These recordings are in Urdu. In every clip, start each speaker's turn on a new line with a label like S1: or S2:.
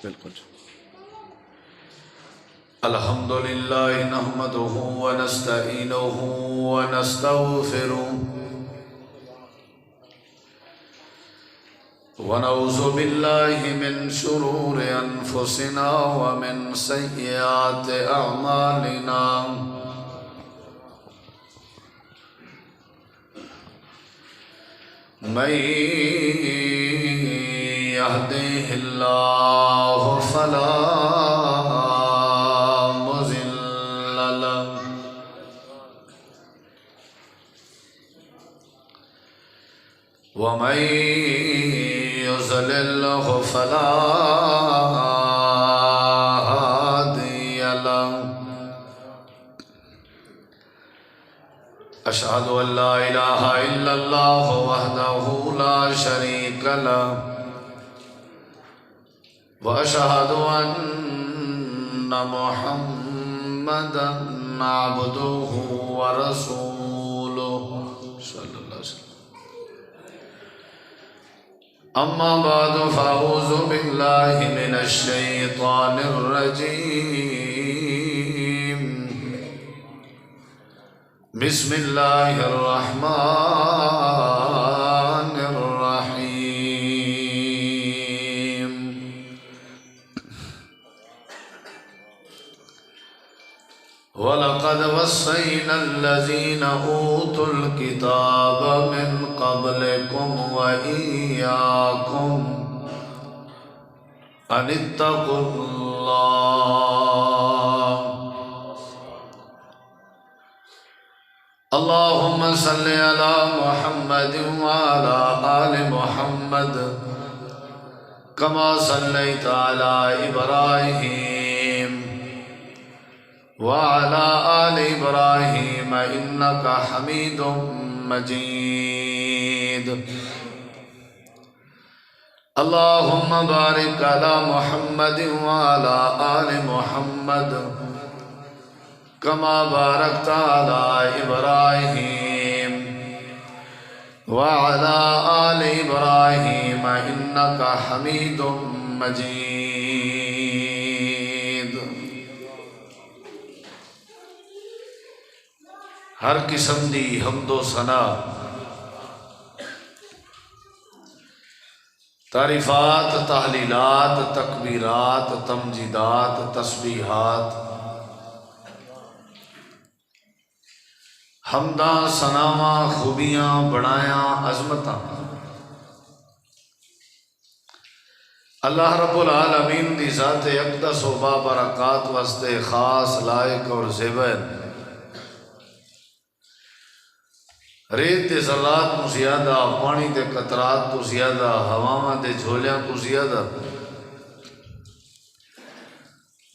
S1: بالکل. الحمد لله نحمده ونستعينه ونستغفره ونعوذ بالله من شرور أنفسنا ومن سيئات أعمالنا. من يهده الله فلا مضل له ومن يضلل فلا هادي له. أشهد أن لا إله إلا الله وحده لا شريك له وأشهد أن محمدا عبده ورسوله صلى الله عليه وسلم. أما بعد فأعوذ بالله من الشيطان الرجيم. بسم الله الرحمن الرحيم. وَلَقَدْ وَصَّيْنَا الَّذِينَ أُوتُوا الْكِتَابَ مِنْ قَبْلِكُمْ وَإِيَّاكُمْ أَنِ اتَّقُوا اللَّهَ. اللهم صل على محمد وعلى آل محمد كما صليت على إبراهيم وعلى آل إبراهيم إنك حميد مجيد. اللهم بارك على محمد وعلى آل محمد كما باركت على إبراهيم وعلى آل إبراهيم إنك حميد مجيد. ہر قسم دی حمد و ثنا تعریفات تحلیلات تکبیرات تمجیدات تسبیحات حمداں ثناواں خوبیاں بڑایاں عظمتاں اللہ رب العالمین دی ذات اقدس و بابرکات واسطے خاص لائق اور زیبر. ریت دے ذرات تو زیادہ، پانی دے قطرات تو زیادہ، ہواواں دے جھولیاں تو زیادہ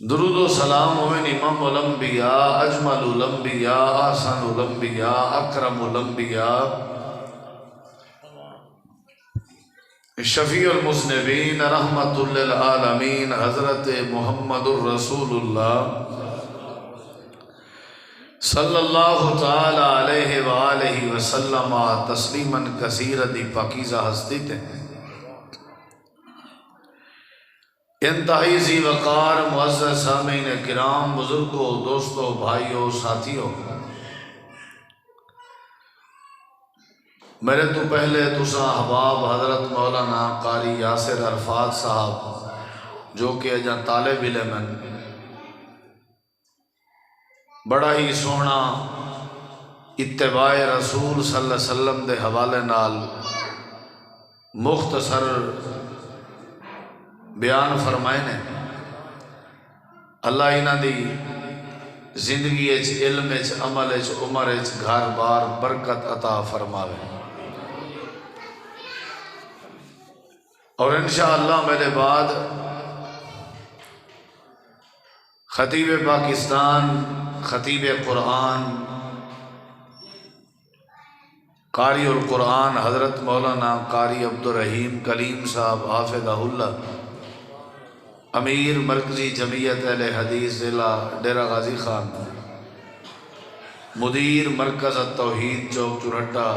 S1: درود و سلام ہوئے امام الانبیاء، اجمل الانبیاء، احسن الانبیاء، اکرم الانبیاء، شفیع المذنبین، رحمت للعالمین، حضرت محمد الرسول اللہ صلی اللہ تعالی علیہ وآلہ وسلم تسلیماً کثیرا دی پاکیزہ ہستی تھے. انتہائی ذی وقار معزز سامعین کرام، بزرگوں، دوستوں، بھائیوں، ساتھیوں، میرے تو پہلے تساں احباب حضرت مولانا قاری یاسر عرفات صاحب جو کہ اجاں طالب علم ہیں، بڑا ہی سونا اتباع رسول صلی اللہ علیہ وسلم دے حوالے نال مختصر بیان فرمائے نے. اللہ انہاں دی زندگی اچ علم اچ عمل اچ عمر اچ گھر بار برکت عطا فرماوے. اور انشاءاللہ میرے بعد خطیب پاکستان، خطیب قرآن، قاری القرآن حضرت مولانا قاری عبدالرحیم کلیم صاحب حافظہ اللہ، امیر مرکزی جمعیت اہل حدیث ضلع ڈیرہ غازی خان، مدیر مرکز التوحید چوک چرٹا،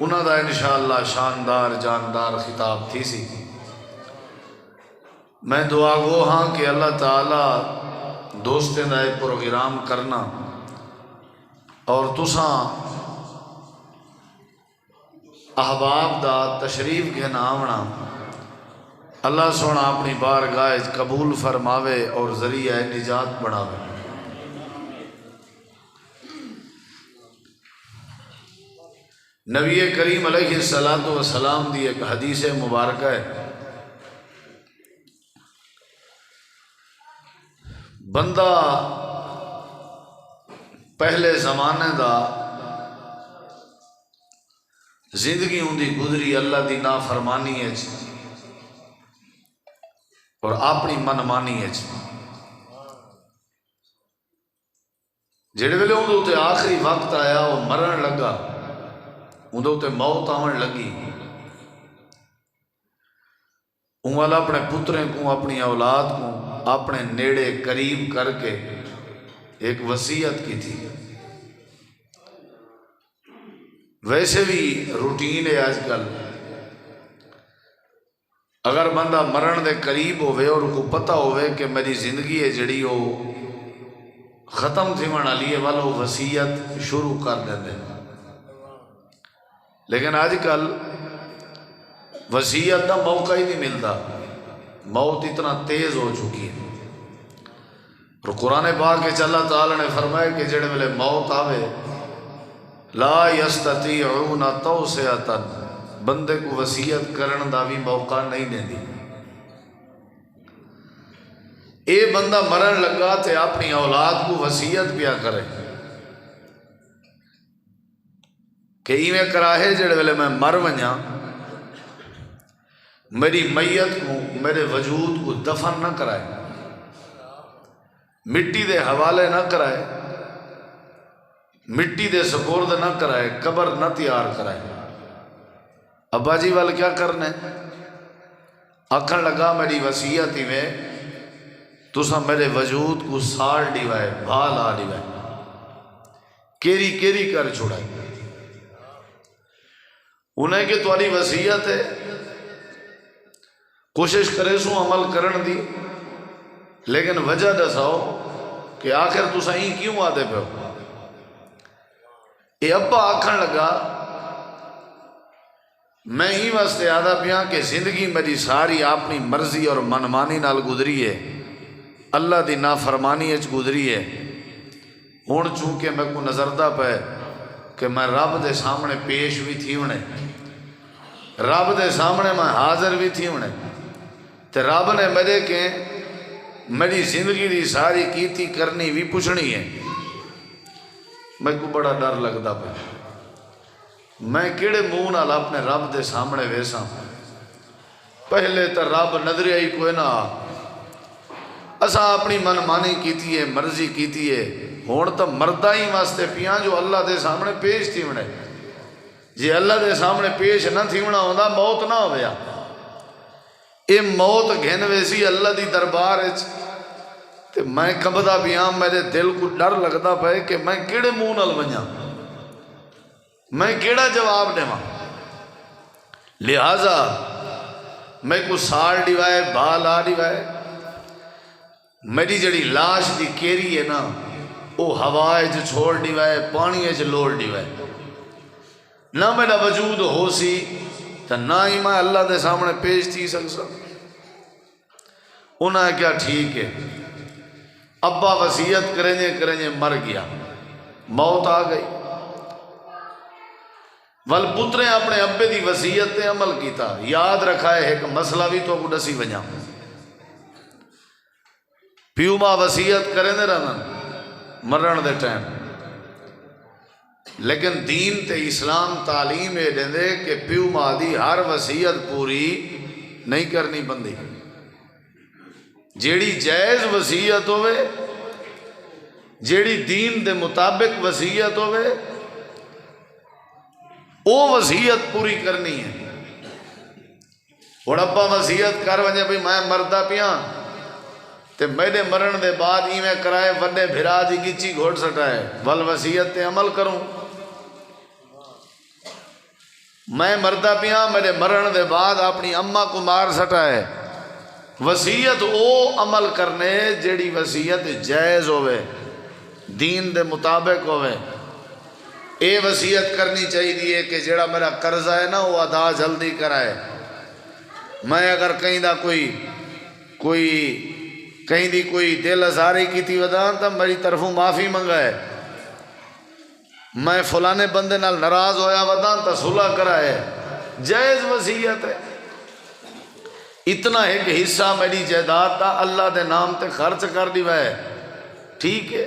S1: انہاں دا انشاءاللہ شاندار جاندار خطاب تھی سی. میں دعا گو ہاں کہ اللہ تعالیٰ دوستیں دا ایک پروگرام کرنا اور تساں احباب دا تشریف گھنا آونا اللہ سونا اپنی بارگاہ قبول فرماوے اور ذریعہ نجات بناوے۔ نبی کریم علیہ السلام دی ایک حدیث مبارکہ ہے، بندہ پہلے زمانے دا زندگی ہوندی گزری اللہ دی نافرمانی ہے اور اپنی من مانی ہے، جڑے ویلے اندر تے آخری وقت آیا وہ مرن لگا، اندر تے موت آون لگی، ان والا اپنے پتریں کو اپنی اولاد کو اپنے نیڑے قریب کر کے ایک وصیت کی تھی۔ ویسے بھی روٹین ہے آج کل، اگر بندہ مرن دے قریب ہوئے اور کو پتہ ہوئے کہ میری زندگی ہے جڑی ہو ختم تھی والا لیے والا وصیت شروع کر دیتے، لیکن آج کل وصیت کا موقع ہی نہیں ملتا، موت اتنا تیز ہو چکی ہے۔ اور قرآن پاک کے اللہ تعالیٰ نے فرمایا کہ جڑے ویلے موت آوے لا یستطیعون توسعۃ، بندے کو وصیت کرن دا بھی موقع نہیں دیندی۔ اے بندہ مرن لگا تے اپنی اولاد کو وصیت پیا کرے کہ ایویں کراہے جڑے ویلے میں مر ونجا میری میت کو میرے وجود کو دفن نہ کرائے، مٹی دے حوالے نہ کرائے، مٹی دے سپرد نہ کرائے، قبر نہ تیار کرائے۔ ابا جی وال کیا کرنے آکھن لگا میری وصیت ہی میں تسا میرے وجود کو ساڑ ڈیوائے بھال آ ڈیوائے کیری کیری کر چھوڑائے، انہیں کہ توالی وصیت ہے کوشش کرے سو عمل کرن دی، لیکن وجہ دساؤ کہ آخر تسا ہی کیوں آدھے پہ ہو۔ اے ابا آکھن لگا میں ہی واسطے آدھا پیا کہ زندگی میری ساری اپنی مرضی اور منمانی نال گزری ہے، اللہ دی نافرمانی اچ گزری ہے، ہون چونکہ میں کو نظر دا پہ کہ میں رب دے سامنے پیش بھی تھی ہونے، رب دے سامنے میں حاضر بھی تھی ہونے، تے رب نے میرے کہ میری زندگی دی ساری کیتی کرنی بھی پوچھنی ہے، میں کو بڑا ڈر لگتا پہ میں کیڑے منہ نال اپنے رب دے سامنے ویسا، پہلے تو رب نظر آئی کوئی نہ اسا اپنی من مانی کیتی ہے مرضی کیتی ہے، ہون تو مردہ ہی واسطے پیاں جو اللہ دے سامنے پیش تھی ہونے، جی اللہ دے سامنے پیش نہ تھی ہونا ہوندہ موت نہ ہویا، اے موت گھن ویسی اللہ دی دربار ہے، تے میں کبھدا بیاں میرے دل کو ڈر لگتا پہ کہ میں کیڑے منہ نال ونجا، میں کیڑا جواب دے ماں، لہذا میں کو سال ڈیوائے بال آ ڈیوائے، میری جڑی لاش دی کیری ہے نا وہ ہوائے جو چھوڑ ڈیوائے پانی جو لوڑ ڈیوائے، نہ میرا وجود ہو سی تو نہ ہی میں اللہ دے سامنے پیش تھی سکسا۔ انہاں نے کیا ٹھیک ہے، ابا وصیت کریں مر گیا، موت آ گئی، ول پتریں اپنے ابے دی وصیت تے عمل کیتا، یاد رکھا ہے ایک مسئلہ بھی تو کو دسی ونجا، پیو ماں وصیت کریں دے رہنا مرن دے ٹائم، لیکن دین تے اسلام تعلیم ہے دے کہ پیو ماں دی ہر وصیت پوری نہیں کرنی بندی، جیڑی جائز وصیت ہوئے جیڑی دین دے مطابق وصیت ہوئے وہ وصیت پوری کرنی ہے۔ اور ابا وصیت کر ونجے بھئی میں مردہ پیاں تے میرے مرن دے بعد ہی میں کرائے وڈے بھرا دی گچی گھوڑ سٹائے ول وصیت تے عمل کروں، میں مردہ پیاں میرے مرن دے بعد اپنی اماں کو مار سٹائے وصیت او عمل کرنے جیڑی وصیت جائز ہوئے، دین دے مطابق ہوئے۔ اے وصیت کرنی چاہیے کہ جیڑا میرا قرضہ ہے نا وہ ادا جلدی کرائے۔ میں اگر کہیں دا کوئی دل ازاری کی تھی ودان تو میری طرفوں معافی منگائے۔ میں فلانے بندے نال ناراض ہویا ودان تو صلح کرائے، جائز وصیت ہے۔ اتنا ایک حصہ میری جائیداد دا اللہ دے نام تے خرچ کر دیوا ہے، ٹھیک ہے۔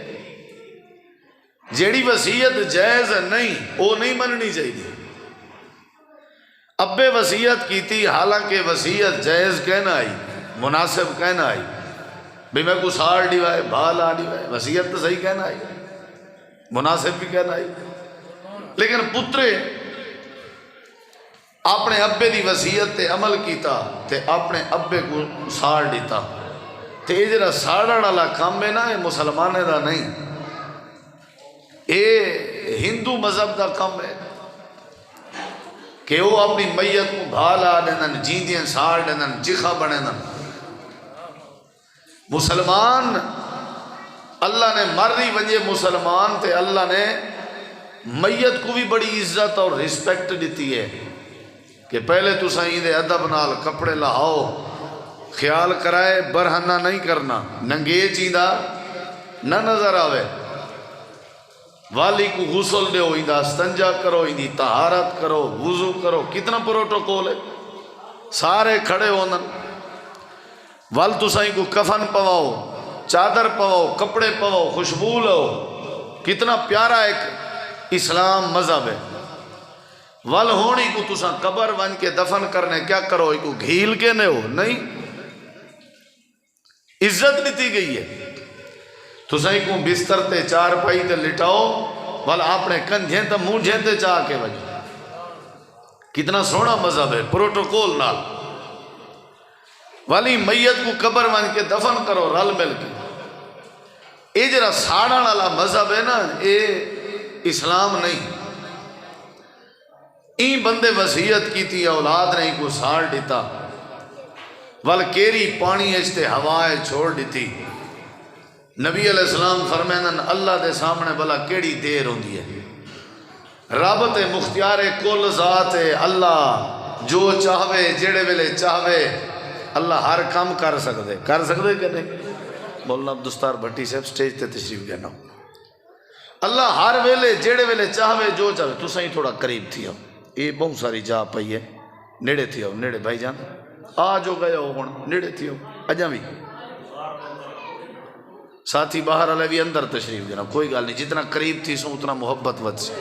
S1: جیڑی وصیت جائز نہیں وہ نہیں مننی چاہیے۔ ابے وصیت کی تھی حالانکہ وصیت جائز کہنا آئی، مناسب کہنا آئی، بھی میں کو سال ڈیوائے بھال آ ڈیوائے، وصیت تو صحیح کہنا آئی، مناسب بھی کہنا آئی۔ لیکن پترے اپنے ابے دی وصیت تے عمل کیتا تے اپنے ابے کو ساڑ دیتا، تے یہ جڑا ساڑن والا کام ہے نا یہ مسلمانے دا نہیں، یہ ہندو مذہب دا کام ہے کہ وہ اپنی میت کو بھالا دینن، جیندیاں ساڑ دینن، چیخا بنینن۔ مسلمان اللہ نے مردی وجہ مسلمان تے اللہ نے میت کو بھی بڑی عزت اور رسپیکٹ دیتی ہے کہ پہلے تو سائیں دے ادب نال کپڑے لہاؤ، خیال کرائے، برہنہ نہیں کرنا، ننگے چیندہ نہ نظر آوے، والی کو غسل دے ہو، اندہ استنجا کرو، اندی طہارت کرو، وضو کرو، کتنا پروٹوکول ہے، سارے کھڑے ہونن، وال تو سائیں کو کفن پواؤ، چادر پواؤ، کپڑے پواؤ، خوشبو لو، کتنا پیارا ایک اسلام مذہب ہے۔ ول ہونی کو تساں قبر ون کے دفن کرنے کیا کرو، ایک کو گھیل کے نہ ہو، نہیں، عزت دیتی گئی ہے۔ تساں کو بستر تے چار پائی تے لٹاؤ، ول اپنے کندھیں تے مونجھیں تے چاہ کے وجہ، کتنا سونا مذہب ہے، پروٹوکول نال۔ والی میت کو قبر ون کے دفن کرو رل مل کے۔ یہ جرا ساڑا والا مذہب ہے نا یہ اسلام نہیں۔ این بندے وصیت کی تھی اولاد نے کو ساڑ دیتا، ول کیری پانی اچھتے ہوائے چھوڑ دیتی۔ نبی علیہ السلام فرمائنن اللہ دے سامنے بلا کیڑی دیر ہوندی ہے، رب تے مختیار کل ذات ہے، اللہ جو چاہوے جڑے ویلے چاہوے اللہ ہر کام کر سکتے کہ نہیں؟ مولانا عبدالستار بھٹی صاحب سٹیج تے تشریف گیا نا، اللہ ہر ویلے جڑے ویلے چاہوے جو چاہوے۔ تو سہیں تھوڑا قریب تھی ہو، یہ بہت ساری جا پئی ہے، نیڑے تھی ہو، نیڑے بھائی جان آ جو گئے ہو ہون نیڑے تھی ہو، اجاں بھی ساتھی باہر والے بھی اندر تشریف گیا، کوئی گل نہیں، جتنا قریب تھی سو اتنا محبت ود سے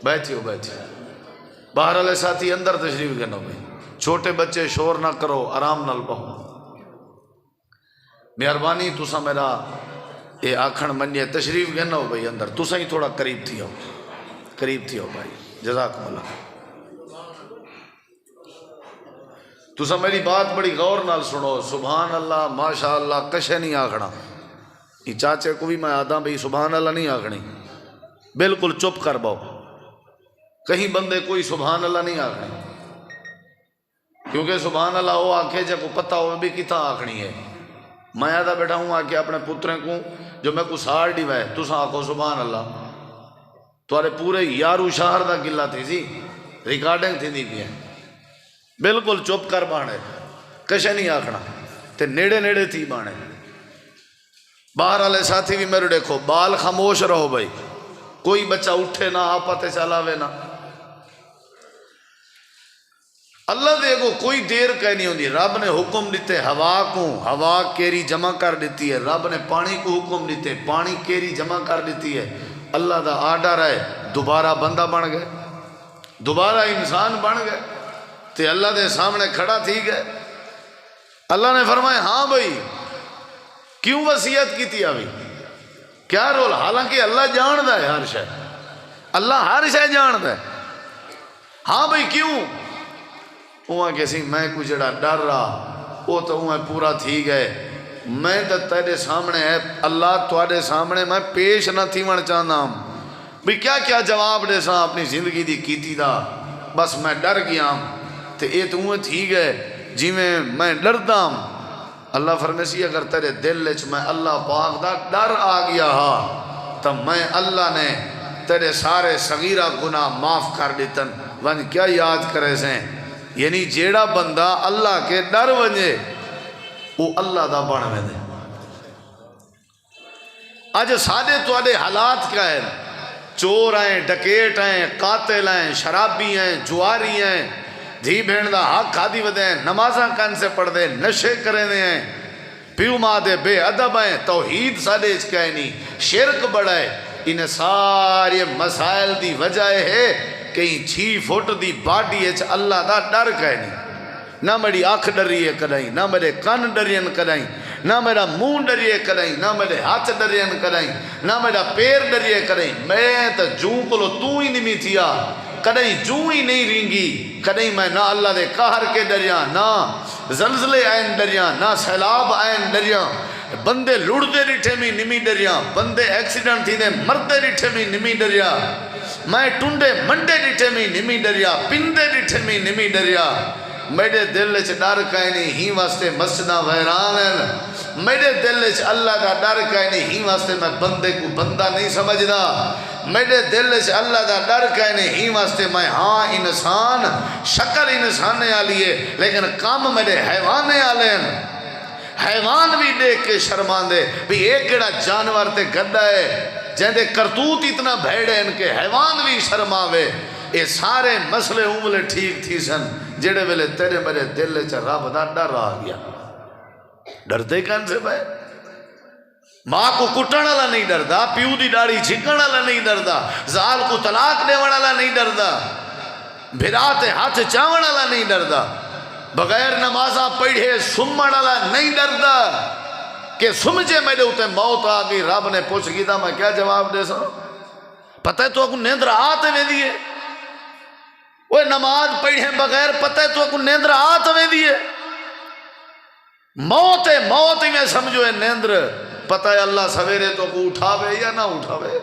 S1: بیٹھی ہو، باہر والے ساتھی اندر تشریف گیا بھائی، چھوٹے بچے شور نہ کرو، آرام نال بہو، مہربانی تسا میرا یہ آکھن منیے، تشریف گیا ہو بھائی اندر، تسا ہی تھوڑا قریب تھی ہو بھائی، جزاکم اللہ۔ تسا میری بات بڑی غور نال سنو، سبحان اللہ ماشاءاللہ کشے نہیں آکھنا، یہ چاچے کو بھی میں آدھا بھئی سبحان اللہ نہیں آکھنی، بالکل چپ کر باؤ، کہیں بندے کوئی سبحان اللہ نہیں آکھنی، کیونکہ سبحان اللہ وہ آنکھے جب کو پتہ ہو بھی کتنا آکھنی ہے۔ میں آدھا بیٹھا ہوں آکے اپنے پتریں کو جو میں کو ساڑ ڈیوائے تسا آکھو سبحان اللہ، توارے پورے یارو شہر دا گلہ تھی سی، ریکارڈنگ تھی دی بھی ہے، بالکل چپ کر بانے، کشے نہیں آکھنا، تے نیڑے نیڑے تھی بانے۔ باہر والے ساتھی بھی میرے دیکھو، بال خاموش رہو بھائی، کوئی بچہ اٹھے نہ آپتے چلاوے نہ، اللہ دے کو کوئی دیر کہہ نہیں ہوندی۔ رب نے حکم دیتے ہوا کو، ہوا کیری جمع کر دیتی ہے، رب نے پانی کو حکم دیتے پانی کیری جمع کر دیتی ہے، اللہ دا آرڈر ہے، دوبارہ بندہ بن گئے، دوبارہ انسان بن گئے، تے اللہ دے سامنے کھڑا تھی گئے۔ اللہ نے فرمایا ہاں بھائی کیوں وصیت کی تھی ابھی، کیا رول، حالانکہ اللہ جاندہ ہے ہر شے، اللہ ہر شے جاندہ ہے، ہاں بھائی کیوں، وہاں کسی میں کو جڑا ڈر رہا وہ تو وہاں پورا تھی گئے، میں تو تیرے سامنے ہے اللہ توڑے سامنے میں پیش نہ تھی من چاہنا ہوں بھی کیا کیا جواب دے ساں اپنی زندگی دی کیتی دا، بس میں ڈر گیا ہوں تے اے تو وہاں تھی گئے، جی میں ڈردا ہوں. اللہ فرمیسی اگر تیرے دل وچ میں اللہ پاک دا ڈر آ گیا ہا تو میں اللہ نے تیرے سارے صغیرہ گناہ معاف کر دیتن. ون کیا یاد کرے سیں یعنی جیڑا بندہ اللہ کے ڈر ونجے وہ اللہ دا بن میں دے. آج سادے توڑے حالات کیا ہے؟ چور ہیں، ڈکیٹ ہیں، قاتل ہیں، شرابی ہیں، جواری ہیں، دھی بھیڑ دا حق کھادی ودے ہیں، نمازاں کان سے پڑھ دے، نشے کرے دے ہیں، پیو ماں دے بے ادب ہیں، توحید سادے اچ کہے نہیں، شرک بڑا ہے. انہیں سارے مسائل دی وجہ ہے کہیں 6 فٹ دی باڈی اچ اللہ دا ڈر کہے نہیں. نہ میری آنکھ ڈریے کدائیں، نہ میرے کان ڈرین کدائیں، نہ میرا منہ ڈریے کدائیں، نہ میرے ہاتھ ڈرین کدائیں، نہ میرا پیر ڈریے کدائیں. میں تو جوں کلو تو ہی نہیں تھیا کدائیں جوں ہی نہیں رینگی. کدائیں میں نہ اللہ دے قہر کے ڈریاں، نہ زلزلے آئین ڈریاں، نہ سیلاب آئین ڈریاں. بندے لڑتے ڈٹھے میں نمی ڈریاں، بندے ایکسیڈنٹ تھی دے مردے ڈٹھے میں نمی ڈریا. میں ٹنڈے منڈے ڈٹھے میں نمی ڈریا، پندے ڈٹھے میں نمی ڈریا. میرے دل چ ڈر کہیں نہیں ہی واسطے مسجداں ویران ہیں. میرے دل چ اللہ دا ڈر کہیں نہیں ہی واسطے میں بندے کو بندہ نہیں سمجھدا. میرے دل چ اللہ دا ڈر کہیں نہیں ہی واسطے میں ہاں انسان شکل انسان آلی ہے لیکن کام میرے حیوان آلے ہیں. حیوان بھی دیکھ کے شرمان دے بھی ایک کڑا جانور تے گڈا ہے جہاں دے کرتوت اتنا بھیڑے ان کے حیوان بھی شرماوے. اے سارے مسئلے املے ٹھیک تھی سن جڑے ویلے تیرے میرے دل چ رب دا ڈر آ گیا. ڈرتے کن سے بھائی؟ ماں کو کٹن والا نہیں ڈردا، پیو دی داڑھی چھکن والا نہیں ڈردا، زال کو طلاق دیون والا نہیں ڈردا، بھرا تے ہاتھ چاون والا نہیں ڈردا، بغیر نمازاں پڑھے سمن والا نہیں ڈردا کہ سمجھے میرے اوتے موت آ گئی. رب نے پوچھ گیا میں کیا جواب دے سا؟ پتہ ہے تو اکو نیندر آتے میں دیئے وہ نماز پڑھیں بغیر پتہ ہے تو اکو نیندر آتے میں دیئے. موت ہے موت ہی میں سمجھو ہے نیندر. پتہ ہے اللہ سویرے تو اکو اٹھاوے یا نہ اٹھاوے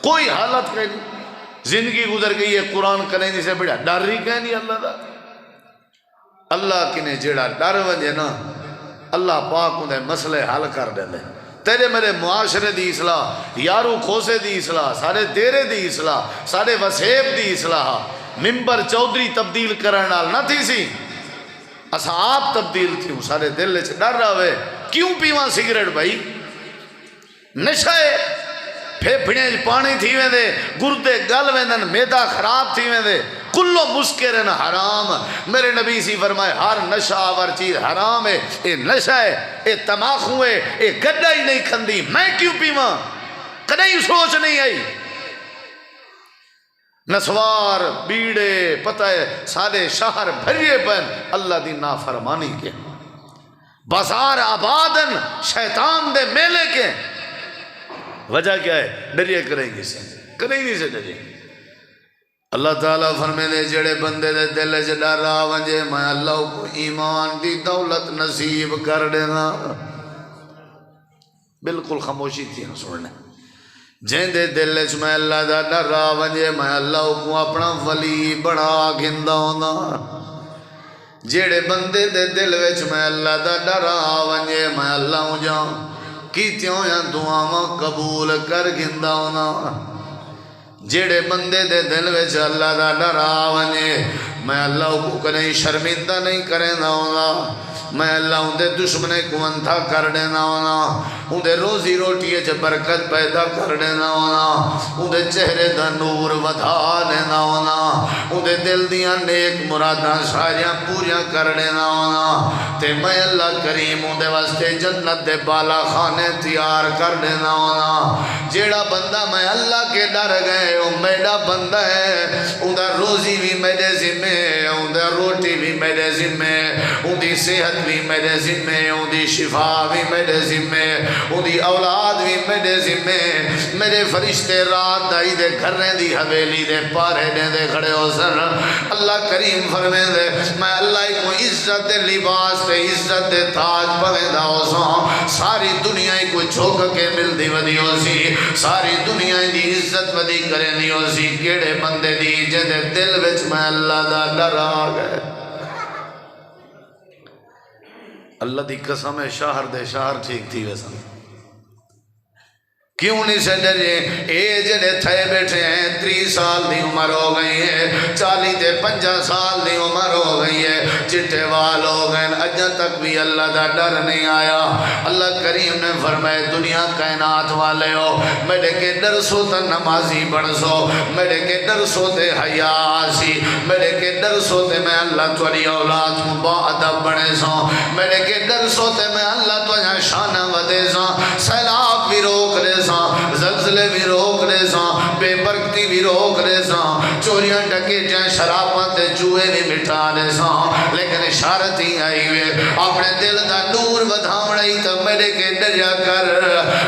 S1: کوئی حالت کہیں نہیں. زندگی گزر گئی ہے قرآن کریں نہیں سے بڑھا ڈر ہی کہیں نہیں اللہ دا. اللہ کی نے جیڑا ڈر ونجے نا اللہ پاک انہیں مسئلے حل کر دیں دے. تیرے میرے معاشرے دی اصلاح، یارو کھوسے دی اصلاح، سارے دیرے دی اصلاح، سارے وسیب دی اصلاح ممبر چودھری تبدیل کرنا نہ تھی سی. اسا آپ تبدیل تھیوں. سارے دل چ ڈر رہے کیوں پیواں سگریٹ بھائی؟ نشے پھیپھڑیں پانی تھی ویندے، گردے گل ویندن، میدا خراب تھی ویندے. کلو مسکرن حرام. میرے نبی سی فرمائے ہر نشہ آور چیز حرام ہے. اے نشہ ہے، اے تماخو ہے، اے گڈا ہی نہیں کھندی، میں کیوں پیواں؟ کدیں سوچ نہیں آئی. نسوار بیڑے پتہ ہے سارے شہر بھریے پن اللہ دی نافرمانی کے. بازار آبادن شیطان دے میلے کے. وجہ کیا ہے؟ ڈریے کریں گے سے کریں نہیں سے ڈریے. اللہ تعالیٰ فرمے دے جڑے بندے دے دل سے ڈر رہا ونجے میں اللہ کو ایمان دی دولت نصیب کر دینا. بالکل خاموشی تھی ہم سننے. جن دے دل سے میں اللہ دا ڈر رہا ونجے میں اللہ کو اپنا ولی بڑا گھندا ہونا. جڑے بندے دے دل وچ میں اللہ دا ڈر رہا ونجے میں اللہ ہوں جاؤں کیتیوں یا دعاواں قبول کر گھندا ہونا. جیڑے بندے دے دل وچ اللہ دا ڈر آ ونجے میں اللہ کو کہیں شرمندہ نہیں کرنا ہونا. میں اللہ ان دے دشمنے کو انتھا کر دینا ہونا. ان دے روزی روٹی چ برکت پیدا کر دینا ہونا. ان دے چہرے دا نور ودھا دینا ہونا. ان دے دل دیاں نیک مراداں ساریاں پوریاں کر دینا ہونا. تے میں اللہ کریم ان دے واسطے جنت دے بالا خانے تیار کر دینا ہونا. جیڑا بندہ میں اللہ کے ڈر گئے وہ میرا بندہ ہے. ان دا روزی بھی میرے ذمے، ان دا روٹی بھی میرے ذمے، ان دی صحت بھی میرے ذمے، ان دی شفا بھی میرے ذمے، ان دی اولاد بھی میرے ذمے. میرے فرشتے رات دائی دے گھریں دی حویلی دے پارے دے کھڑے ہو سن. اللہ کریم فرمے دے میں اللہ کو عزت دے لباس تے عزت دے تاج پویندا ہو سا. ساری دنیا کو جھوک کے مل دی ودی ہو سی، ساری دنیا دی عزت ودی کرے نہیں ہو سی. کیڑے بندے دی جے دل وچ میں اللہ دا ڈر آ گئے. اللہ دی قسم ہے شہر دے شہر ٹھیک تھی ویسا کیوں نہیں سے ڈرے اے جڑے تھے بیٹھے ہیں 30 سال دی عمر ہو گئی ہے 40 تے 50 سال دی عمر ہو گئی ہے چٹے وال ہو گئے اجا تک بھی اللہ دا ڈر نہیں آیا اللہ کریم نے فرمائے دنیا کائنات والے ہو میرے کے ڈر سو تے نمازی بن سو میرے کے ڈر سو تے حیا سی میرے کے ڈر سو تے میں اللہ تیری اولاد با ادب بنے سو میرے کے ڈر سو تے میں اللہ تجھا شان ودے سا سیلاب بھی روک دے زلزلے بھی روک رہے ساں بے برکتی بھی روک رہے ساں چوریاں ڈکیٹیاں شراباں تے جوئے بھی مٹا رہے ساں لیکن اشارت ہی آئی ہوئے اپنے دل دا نور بدھاوڑی تو میرے کے ڈریا کر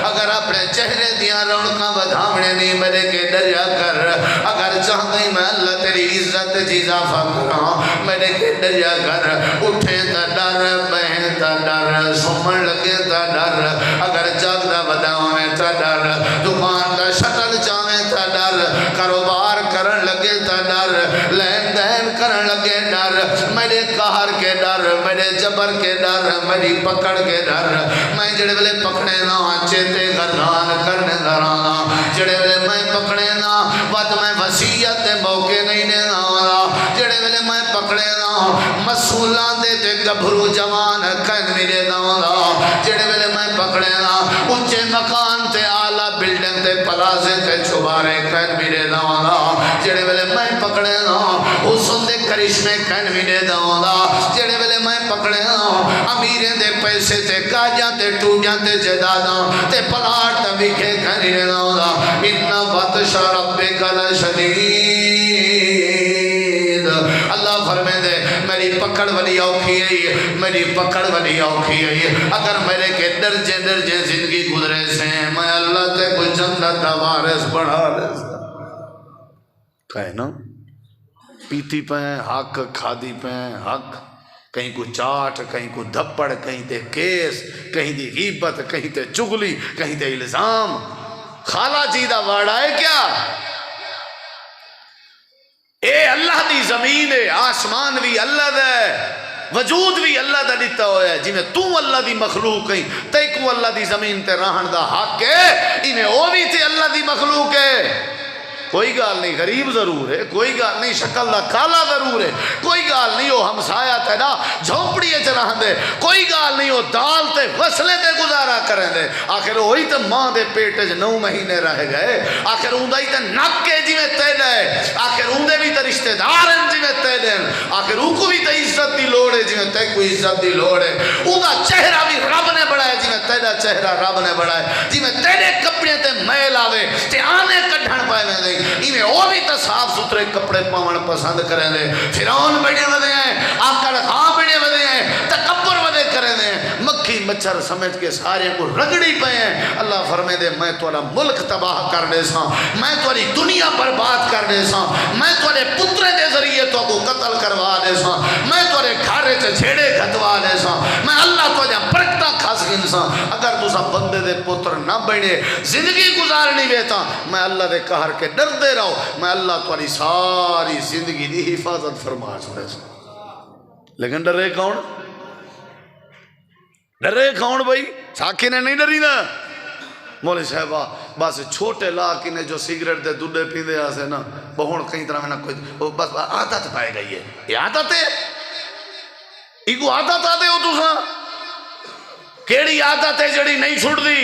S1: اگر اپنے چہرے دیاں رونقاں بدھاوڑے نہیں میرے کے ڈریا کر اگر چاہتے میں اللہ تیری عزت اضافہ کراں میرے کے ڈریا کر اٹھے تا ڈر بہیں تا ڈر سمن لگے تا ڈر اگر جاگدہ بدھاویں تا ڈر دکان دا شٹل چاہیں تا ڈر کاروبار کرن لگے تا ڈر لین دین کرن لگے ڈر میرے قہر کے ڈر میرے جبر کے ڈر میری پکڑ کے ڈر میں جڑے ویلے پکڑے نا چیتے گردان کرنے درانا جڑے ویلے میں پکڑے نا وقت میں وسیعت دے موقع نہیں دینا والا جڑے ویلے میں پکڑے نا مسئولان دے تے گبھرو جوان کہن نہیں دینا والا جڑے ویلے میں پکڑے نا اونچے مکان تے آلہ بلڈنگ تے پلازے تے چھبارے کہن بھی دے داؤں جڑے ویلے میں پکڑے نا حسن دے کرشمے کہن بھی دے داؤں جڑے ویلے میں پکڑے نا امیریں دے پیسے تے کاجاں تے ٹوجاں تے جداداں تے پلاٹ تے بکھے کہن بھی دے داؤں انہا بطش ربک لشدید اللہ فرمے دے میری پکڑ والی اوکھی ہے میری پکڑ والی اوکھی ہے اگر میرے کے درجے زندگی گزرے سے میں اللہ تے کوئی جنت دا وارث بڑھا لے کہے نا پیتی پہیں حق کھادی پہیں حق کہیں کو چاٹ کہیں کو دھپڑ کہیں تے کیس کہیں دی غیبت کہیں تے چغلی کہیں تے الزام خالہ جی دا واڑا ہے کیا اے اللہ دی زمین ہے آسمان بھی اللہ دے وجود بھی اللہ دا دیتا ہویا ہے جنہیں تو اللہ دی مخلوق ہے تے کو اللہ دی زمین تے رہن دا حق ہے انہیں او بھی تے اللہ دی مخلوق ہے کوئی گال نہیں غریب ضرور ہے کوئی گال نہیں شکل دا کالا ضرور ہے کوئی گال نہیں ہو ہمسایا تے نا جھونپڑی چرہن دے کوئی گال نہیں ہو دال تے وصلے تے گزارا کریں دے آخر وہی تے ماں دے پیٹے 9 مہینے رہ گئے آخر اندائی تے نکے جی میں تے دے آخر اندے بھی تے رشتہ دار ہیں جی میں تے دیں آخر اوکو بھی تے عزت دی لوڑے جی میں تے کوئی عزت دی لوڑے اندہ چہرہ بھی رب نے بڑھائے جی میں تے دا چہرہ رب نے بڑھائے جی میں تیرے کپڑے تے میل آوے تے آنے کڈھن پائے میں دے انہیں وہ بھی تو صاف ستھرے کپڑے پاون پسند کریں دے فرعون بڑے ودے ہیں آکڑ خاں بڑے ودے ہیں تکبر ودے کریں دے مکھی مچھر سمجھ کے سارے کو رگڑی پہ ہیں اللہ فرمے دے میں تورا ملک تباہ کر دے ساں میں توری دنیا برباد کر دے ساں میں تورے پترے دے ذریعے تو کو قتل کروا دے ساں میں تورے گھارے چے جھیڑے گھتوا دے ساں میں اللہ تو جا برکتہ کھاس گن ساں اگر تو سا بندے دے پتر نہ بڑھے زندگی گزارنی بیتا میں اللہ دے قہر کے ڈر دے رہو میں اللہ تاری ساری زندگی دی حفاظت فرما چھوڑے ساں لیکن ڈرے کون بھائی ساکھینے نہیں ڈری نا مولی صاحبہ بس چھوٹے لاکینے جو سگریٹ دے دودھے پیندے آسے نا بہون کہیں طرح میں نا کوئی بس عادت پائے گئی ہے یہ عادت ہے ایگو عادت آتے ہو تو ساں کیڑی عادت ہے جڑی نہیں چھوڑ دی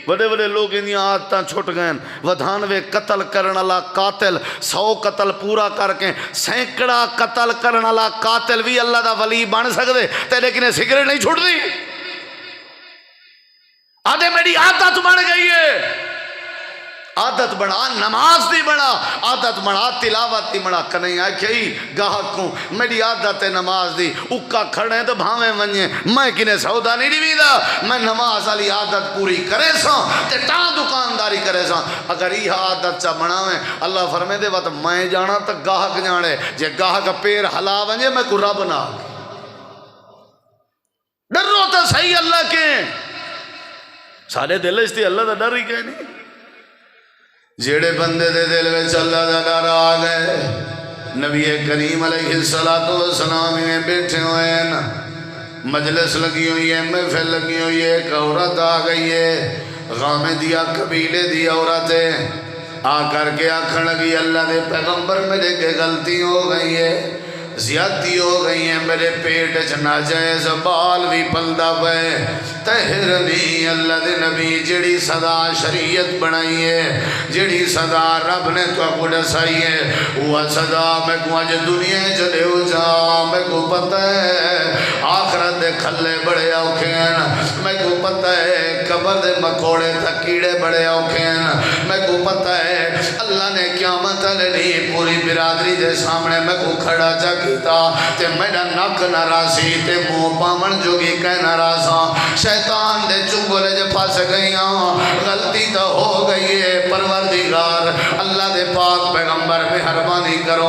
S1: بڑے بڑے لوگ انہی آدتاں چھوٹ گئے ودھانوے قتل کرنالا قاتل 100 قتل پورا کر کے سینکڑا قتل کرنالا قاتل بھی اللہ دا ولی بن سکتے تے لیکن سگریٹ نہیں چھوٹ دی آدھے میری عادت بن گئی ہے عادت بنا نماز دی بنا عادت بنا تلاوت دی بنا کنہیں آکھئی گاہک کو میری عادت نماز دی اکا کھڑے تو بھاویں ونجے میں کنے سودا نہیں دی دا میں نماز علی عادت پوری کرے ساں تے تاں دکانداری کرے ساں اگر یہ عادت چا بناویں اللہ فرمے دے وقت میں جانا تو گاہک جانے جے گاہک پیر ہلا ونجے میں کو رب نہ ڈرو تو صحیح اللہ کے سارے دل اس تے اللہ دا ڈر ہی کہہ نہیں جیڑے بندے دے دل میں اللہ دا ڈر آ گئے نبی کریم علیہ السلام میں بیٹھے ہوئے نا مجلس لگی ہوئی ہے، محفل لگی ہوئی ہے، ایک عورت آ گئی ہے، غامدیہ قبیلے دی عورت ہے، آ کر کے آکھن لگی اللہ دے پیغمبر میرے کے غلطی ہو گئی ہے، زیادتی ہو گئی ہیں، میرے پیٹ ناجائز بال بھی پلدا پے، تہرنی اللہ دے نبی جڑی صدا شریعت بنائی ہے، جڑی صدا رب نے تو کو دسائی ہے، وہ صدا میں کو اج دنیا چلے ہو جا، میں کو پتہ ہے آخرت دے کھلے بڑے اوکھے ہیں، میں کو پتہ ہے قبر دے مکوڑے تک کیڑے بڑے اوکھے ہیں، میں کو پتہ ہے اللہ نے قیامت علی پوری برادری دے سامنے میں کو کھڑا جا کیتا تے میرا نک ناراضی تے منہ پاون جوگی کہہ ناراضا، شیطان دے چنگلے جے پھنس گئیاں، غلطی تو ہو گئی ہے، پروردگار اللہ دے پاک پیغمبر مہربانی کرو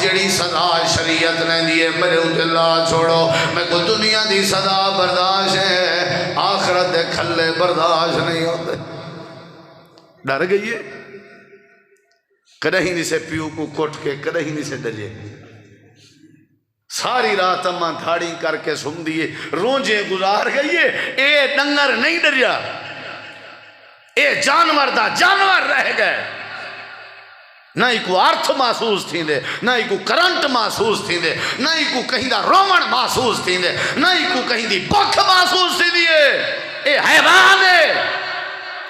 S1: جڑی صدا شریعت نے دیے میرے اتلا چھوڑو، میں کو دنیا دی صدا برداشت ہے، آخرت دے کھلے برداشت نہیں ہوتے۔ ڈر گئی ہے، کدہیں نہیں سے پیو کو کوٹ کے کدہیں نہیں سے ڈجے، ساری رات اماں دھاڑی کر کے سم دیے، رونجے گزار گئی ہے، اے ڈنگر نہیں ڈریا، اے جانور دا جانور رہ گئے، نہ ہی کو ارتھ محسوس تھی دے، نہ ہی کو کرنٹ محسوس تھی دے، نہ ہی کو کہیں دا رومن محسوس تھی دے، نہ ہی کو کہیں دی بکھ محسوس تھی دیئے، اے حیوان ہے،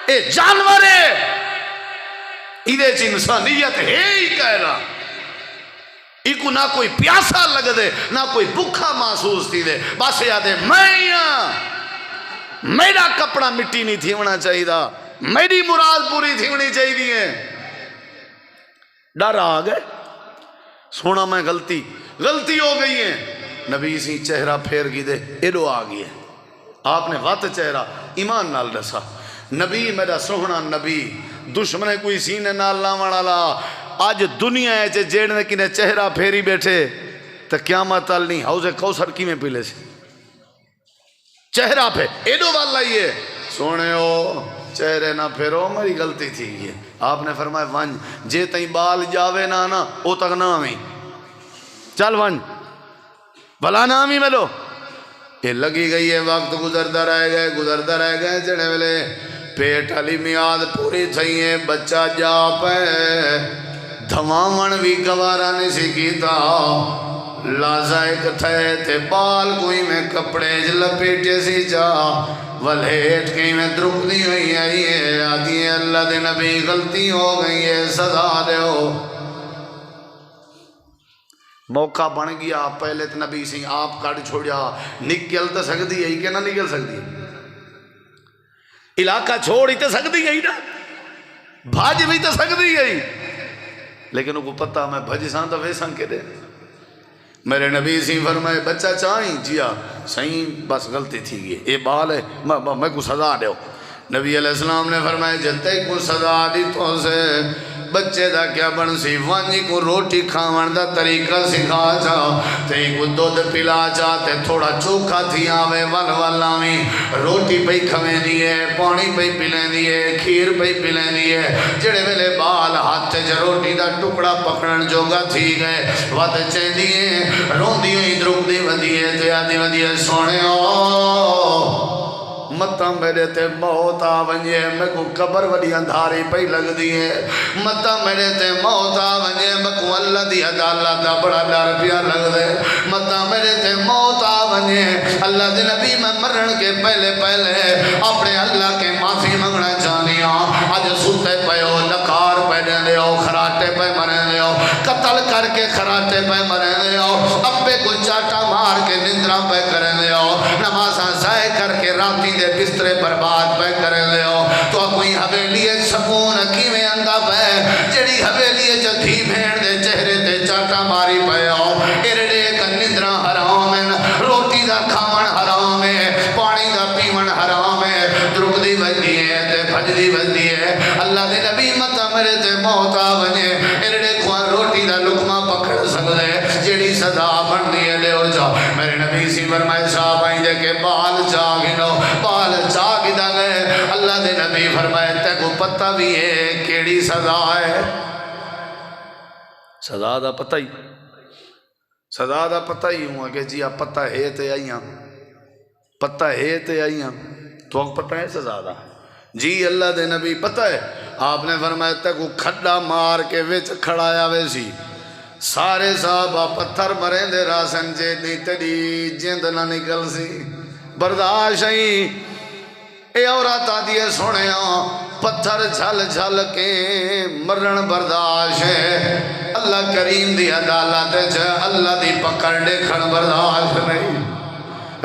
S1: اے جانور ہے، ایدے چ انسانیت ہے ہی کہہ رہا، ایکو نہ کوئی پیاسا لگ دے، نہ کوئی بکھا محسوس تھی دے، بس یاد ہے میرا کپڑا مٹی نہیں تھی ہونا چاہیے دا، میری مراد پوری تھی ہونی چاہیے، ڈر آ گئے، سونا میں غلطی ہو گئی ہے، نبی سی چہرہ پھیر گی دے، ایڈو آ گئی ہے، آپ نے وقت چہرہ ایمان نال دسا، نبی میرا سونا نبی، دشمن کوئی سینے نال لاوان والا، آج دنیا ہے جیڑنے کی نے چہرہ پھیری بیٹھے تو قیامت تل نہیں حوض کوثر کی میں پیلے سے چہرہ پہ ایڈو والا یہ سونے ہو چہرے نہ پھیرو میری غلطی تھی یہ، آپ نے فرمایا ون جے تئیں بال جاوے نہ او تک نہ آمیں، چل ون بلا نہ آمیں ملو، یہ لگی گئی ہے، وقت گزردہ رہ گئے جڑے ویلے پیٹ علی میاد پوری تھئی ہے، بچہ جا پہ دھماون بھی گوارا نہیں سی کیتا، لازائک تھے تے بال کوئی میں کپڑے لپیٹے سی جا، ولیٹ کہیں میں درک دی ہوئی ہے، آدھی ہے اللہ دے نبی غلطی ہو گئی ہے، سزا دے ہو، موقع بن گیا، پہلے تو نبی سی آپ کاٹ چھوڑیا، نکل تو سکتی ہے کہ نہ نکل سکتی ہے، علاقہ چھوڑ ہی تو سکتی ہے نا، بھاج بھی تو سکتی ہے، لیکن وہ کو پتہ میں بھجساں تو ویساں کے دے، میرے نبی سی فرمائے بچہ چاہیں جیا صحیح بس غلطی تھی گئی، اے بال ہے میں کو سزا دے ہو، نبی علیہ السلام نے فرمائے جتے کو سزا دی تو سے بچے دا کیا بن سی، وانجی کو روٹی کھاون دا طریقہ سکھا جا، تے کو دودھ پلا جا، تے تھوڑا چوکھا تھی آوے ول آویں، روٹی پہ کھویں دیئے، پانی پہ پلیں دیئے، کھیر پہ پلیں دیئے، جڑے ویلے بال ہاتھ چ روٹی دا ٹکڑا پکڑن جوگا تھی گئے، وات چیں دیئے، رون دیئے ادرک دی ودیئے، تے آدھی ودیئے سونے متا میرے تے موت آ ونجے، میں کو قبر وڈی اندھاری پئی لگ دیئے، متا میرے تے موت آ ونجے، میں کو اللہ دی عدالت دا بڑا ڈر پیا لگ دے، متا میرے تے موت آ ونجے، اللہ دے نبی میں مرن کے پہلے اپنے اللہ کے معافی منگنا چاہنی ہوں، آج سوتے پہ ہو نکار پہ دے ہو، خراٹے پہ مرن دے ہو، قتل کر کے خراٹے پہ مرن دے ہو، ابے کو چاٹا مار کے نندرہ پہ کرن دے ہو، نمازاں ضائع کر کے راتی دے بسترے برباد پہ کرن دے ہو، تو کوئی حویلی سکون کی میں اندہ پہ جڑی حویلی جدھی بھیڑ دے چہرے تے چاٹا ماری پہ ہو، ارڑے کا نندرہ حرام ہے، روٹی دا کھاون حرام ہے، پانی دا پیون حرام ہے، درک دی بندی ہے تے بھج دی بندی ہے، اللہ دے نبی متا میرے تے موت آ ونجے، ارڑے کھوان روٹی دا لکمہ پکڑ سکدے، جڑی صدا بن دیئے لے ہو جا، میرے نبی سی فرمائے صاحب آئیں دے کہ بال چاگنو، بال چاگ دا گئے، اللہ دے نبی فرمائے تے کو پتہ بھی ہے کیڑی صدا ہے، صدا دا پتہ ہی ہوں کہ جی آپ پتہ ہے تے آئیاں پتہ ہے تے آئیاں تو پتہ ہے سے زیادہ جی اللہ دے نبی پتہ ہے آپ نے فرمایا تک وہ کھڈا مار کے وچ کھڑایا ویسی سارے صحابہ پتھر مریں دے راسن جے نہیں تیری جند نہ نکل سی برداشت ہی اے عورت آدھی ہے سونے پتھر جھل جھل کے مرن برداشت ہے اللہ کریم دی عدالت ہے اللہ دی پکڑ دیکھن برداشت نہیں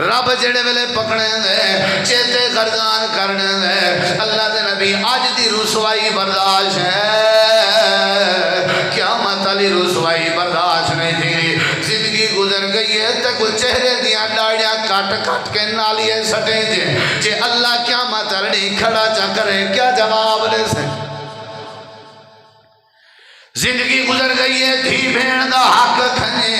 S1: رب جڑے ویلے پکڑے دے چیتے گردان کرنے دے اللہ دے نبی آج دی رسوائی برداشت ہے قیامت علی رسوائی برداشت نہیں تھی زندگی گزر گئی ہے تک چہرے دیاں ڈاڑیاں کٹ کٹ کے نالیے سٹیں جے اللہ قیامت علی کھڑا چا کرے کیا جواب دے سے زندگی گزر گئی ہے تھی بھین دا حق کھنے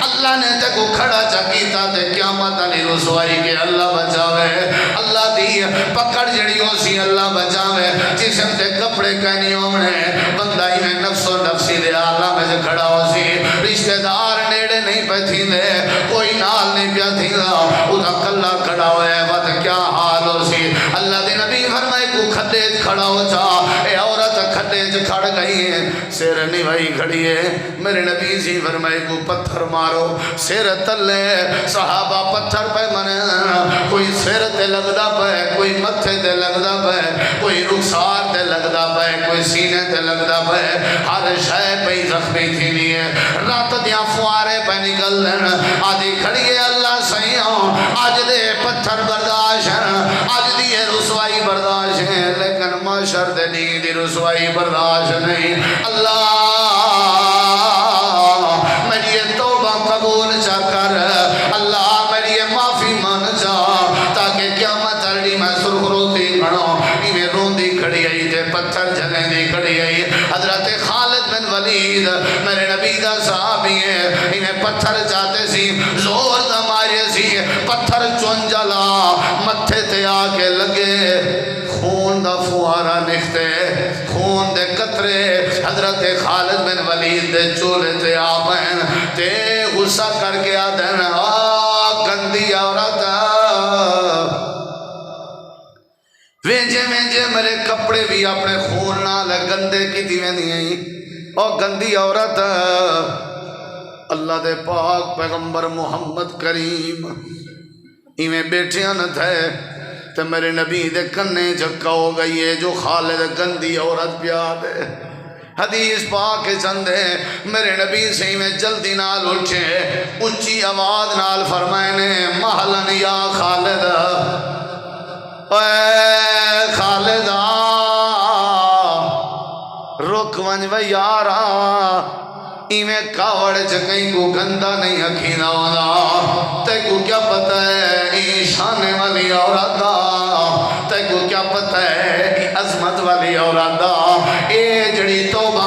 S1: اللہ نے تے کو کھڑا چکیتا تے قیامت علی رسوائی کے اللہ بچاوے اللہ دی پکڑ جڑی ہو سی اللہ بچاوے جسم تے کپڑے کہنی ہونے بندہ ہی میں نفس و نفسی دے عالم میں جو کھڑا ہو سی رشتہ دار نیڑے نہیں پہ تھی دے کوئی نال نہیں پیا تھی دا ادھا کلہ کھڑا ہوئے وقت کیا حال ہو سی اللہ دی نبی فرمائے کو کھڑے کھڑا ہو جا اے عورت کھڑے کھڑ گئی ہے سیر نیوائی کھڑی ہے میرے نبی جی فرمائے کو پتھر مارو سیر تلے صحابہ پتھر پہ منے کوئی سیر تے لگدا پہ کوئی متھے تے لگدا پہ کوئی رخسار تے لگدا پہ کوئی سینے تے لگدا پہ ہر شے پہ زخمی تھی لیے رات دیاں فوارے پہ نکل دن آدھی کھڑی ہے اللہ سیاں آج دے پتھر برداشت ہیں آج دی رسوائی برداشت ہیں لیکن معاشر دے نہیں دی رسوائی برداشت نہیں اللہ میری یہ توبہ قبول چا کر اللہ میری یہ معافی مان جا تاکہ قیامت اڑی میں سرخ روتی کھڑوں میں روندی کھڑی آئی تے پتھر جلیں دی کھڑی آئی حضرت خالد بن ولید میرے نبی دا صحابی ہے انہیں پتھر جاتے سی زور دا مارے سی پتھر چون جلا متھے تے آکے لگے خون دا فوارا نکھتے خون دے قطرے حضرت خالد بن ولید دے چولے تے آبین تے غصہ کر کے آدھن گندی عورت وینجے وینجے میرے کپڑے بھی اپنے خون نال گندے کی دیویں نہیں اور گندی عورت اللہ دے پاک پیغمبر محمد کریم ایویں بیٹھیاں نہ تھے تو میرے نبی دے کنے جھکا ہو گئی ہے جو خالد گندی عورت پیاد ہے حدیث پاک چندے میرے نبی سے میں جلدی نال اٹھے اچھی آواز نال فرمائنے محلن یا خالد اے خالدہ رک ونج و یارا ایمیں کاوڑ چکیں کو گندہ نہیں حقینا ہونا تے کو کیا پتہ ہے ای شانے والی عورتہ تے کو کیا پتہ ہے ای عظمت والی عورتہ اے جڑی توبہ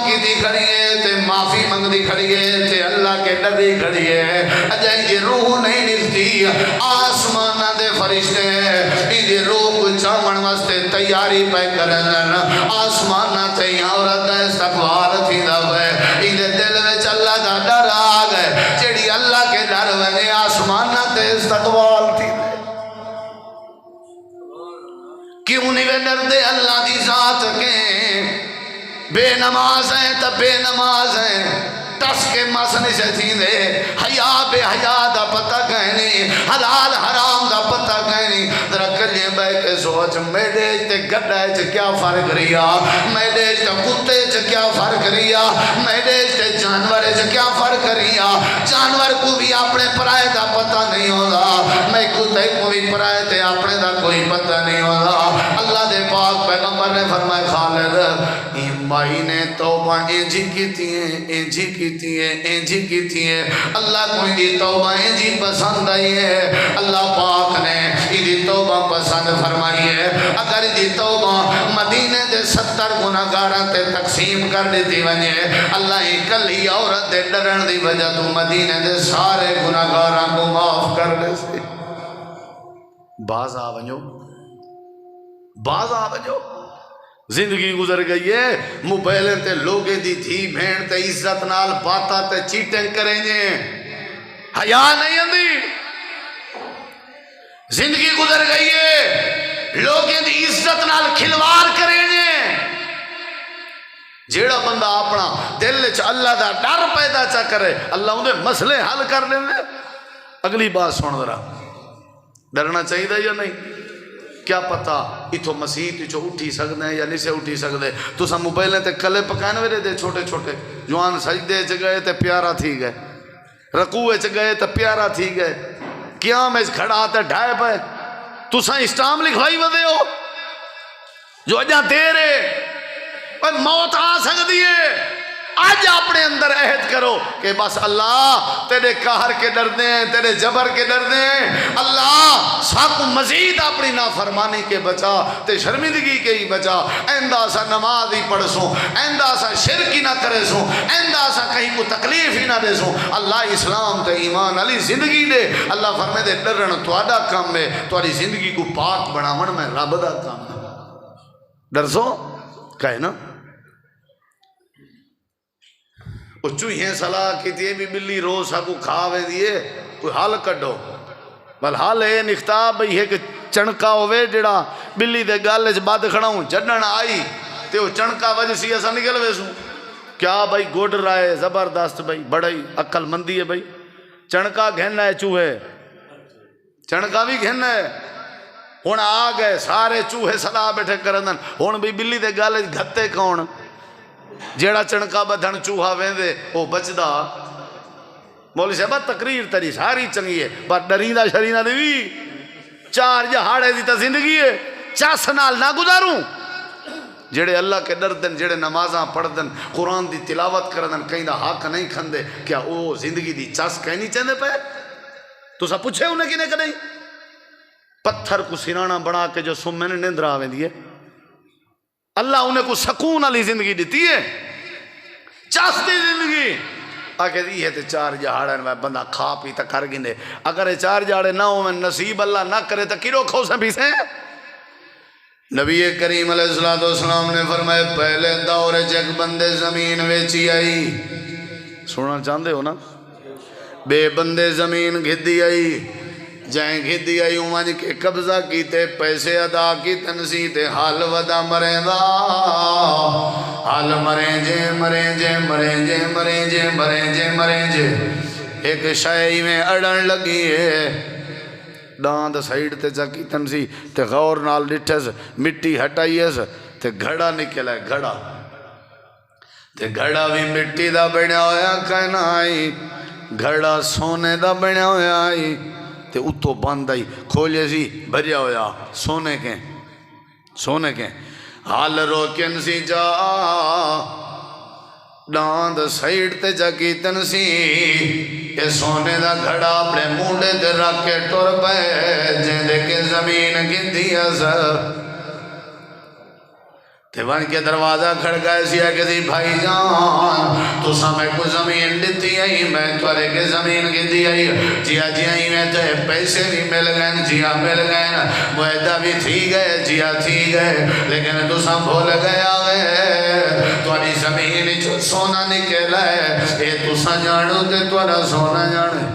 S1: کی دی کھڑی ہے تے معافی منگ دی کھڑی ہے تے اللہ کے ڈر دی کھڑی ہے اجائیں یہ روح نہیں نکتی آسمانہ دے فرشتے یہ روح کو چاون واسطے تیاری پہ کرن آسمانہ تے عورت استقبال تھی دے انہیں دل میں اللہ دا ڈر آ گئے جڑی اللہ کے ڈر ونے آسمانہ تے استقبال تھی دے کیوں نہیں ڈر دے اللہ دی ذات کے بے نماز ہیں تا بے نماز ہیں ٹس کے مسنی سے تھی دے حیاء بے حیاء دا پتہ کہنی حلال حرام دا پتہ کہنی ذرا کلیے بے کے سوچ میڈیج تے گڑھائے چے کیا فرق ریا میڈیج تے کتے چے کیا فرق ریا میڈیج تے جانورے چے کیا فرق ریا جانور کو بھی اپنے پرائے دا پتہ نہیں ہوتا میں کتے کو بھی پرائے تے اپنے دا کوئی پتہ نہیں ہوتا اللہ دے پاک پیغمبر نے فرمائے خالد مائی نے توبہ اینجی کی تھی ہے اللہ کو دی توبہ اینجی پسند آئی ہے اللہ پاک نے دی توبہ پسند فرمائی ہے اگر دی توبہ مدینے دے 70 گناہگاراں تے تقسیم کر دیتی ونجے اللہ ہی کلی عورت دے ڈرن دی وجہ تو مدینے دے سارے گناہگاراں کو معاف کر دے سی باز آ ونجو زندگی گزر گئی ہے موبائلیں تے لوگے دی تھی بھین تے عزت نال باتا تے چیٹنگ کریں گے حیا نہیں اندی زندگی گزر گئی ہے لوگوں دی عزت نال کھلوار کرے نے جیڑا بندہ اپنا دل وچ اللہ دا ڈر پیدا چا کرے اللہ انہیں مسئلے حل کر دیں۔ اگلی بات سن ذرا، ڈرنا چاہیے یا نہیں؟ کیا پتا اتھو مسیح چو اٹھی سکتے ہیں یا نہیں سے اٹھی سکتے؟ تو سا موبائلیں تے کلے پکانے ویلے دے چھوٹے چھوٹے جوان سجدے چ گئے تے پیارا تھی گئے، رکوع چ گئے تے پیارا تھی گئے، قیام اس کھڑا تے ڈھائے پے، تو سا اسٹام لکھوائی ودے ہو جو اجاں تیرے موت آ سکتی ہے۔ آج اپنے اندر عہد کرو کہ بس اللہ تیرے قہر کے ڈر دیں، تیرے جبر کے ڈر دیں، اللہ ساکو مزید اپنی نافرمانی کے بچا تے شرمندگی کے ہی بچا، ایندہ سا نماز ہی پڑھ سوں، ایندہ سا شرک ہی نہ کرے سوں، ایندہ سا کہیں کو تکلیف ہی نہ دے سوں۔ اللہ اسلام تے ایمان علی زندگی دے، اللہ فرمے دے ڈرن تواڈا کام ہے، تواڈی زندگی کو پاک بناون میں رب دا کام ہے۔ ڈر سو کہے نا چوہیاں صلاح کی تھی بھی بلی روز سا کو کھاوے دیئے کوئی حال کڈو، بل حال ہے نکھتا بھئی ہے کہ چنکا ہوئے جڑا بلی دے گالے چ بات کھڑا ہوں جنن آئی تے وہ چنکا وجہ سی ایسا نکل ویسوں کیا بھئی گوڑ رہا ہے زبردست بھئی بڑی عقل مندی ہے بھئی، چنکا گھننا ہے چوہے، چنکا بھی گھننا ہے، ہون آ گئے سارے چوہے صلاح بیٹھے کرندن، ہون بھی بلی دے گالے گھتے کون جیڑا چنکا بدھن چوہا ویندے وہ بچدا۔ مولوی صاحبہ تقریر تری ساری چنگی ہے پر ڈریندہ شریندہ دیوی چار جہاڑے دی تا زندگی ہے چاس نال نہ گزاروں۔ جیڑے اللہ کے ڈر دن، جیڑے نمازاں پڑھ دن، قرآن دی تلاوت کردن، کہیں دا حق نہیں کھندے، کیا وہ زندگی دی چاس کہیں نہیں چاہندے پہ؟ تو سا پوچھے انہیں کی نہیں پتھر کو سینانا بنا کے جو سمیں نے نیندر آویں دیئے، اللہ انہیں کو سکون علی زندگی دیتی ہے، چاستی زندگی آکے دی ہے تے چار جہاڑے میں بندہ کھا پی تا کر گندے، اگر چار جہاڑے نہ ہو میں نصیب اللہ نہ کرے تا کیلو کھو سے بھی سے۔ نبی کریم علیہ السلام نے فرمائے پہلے دور جگ بندے زمین ویچی آئی، سننا چاہندے ہو نا، بے بندے زمین گھدی آئی، جائیں گھدی آئی اومانج کے قبضہ کیتے پیسے ادا کی تنسیتے حال ودا مریں دا، حال مریں جے مریں جے مریں جے مریں جے مریں جے مریں جے، ایک شائی میں اڑن لگی ہے ڈاند سائیڈ تے چاکی تنسی تے غور نال ڈٹھس مٹی ہٹائیس تے گھڑا نکل ہے، گھڑا تے گھڑا بھی مٹی دا بڑھیا ہویا کہنا آئی، گھڑا سونے دا بڑھیا ہویا آئی تے اتو بند آئی کھولے سی بھریا ہویا سونے کے، سونے کے حال روکن سی جا ڈاند سائیڈ تے جاکی تنسی یہ سونے دا گھڑا اپنے مونڈے دے رکھ کے ٹور پہ جیندے کے زمین گندی سر تے وان کے دروازہ کھڑکائے سیا کہ دی بھائی جان تو سامے کو زمین لیتی آئی میں توارے کے زمین گندی آئی جیا جیا ہی میں تو پیسے بھی مل گئے جیا مل گئے معاہدہ بھی تھی گئے جیا تھی گئے لیکن تو سام بھول گیا گئے تواری زمین جو سونا نکلا ہے اے تو سا جانو تے توارا سونا جانے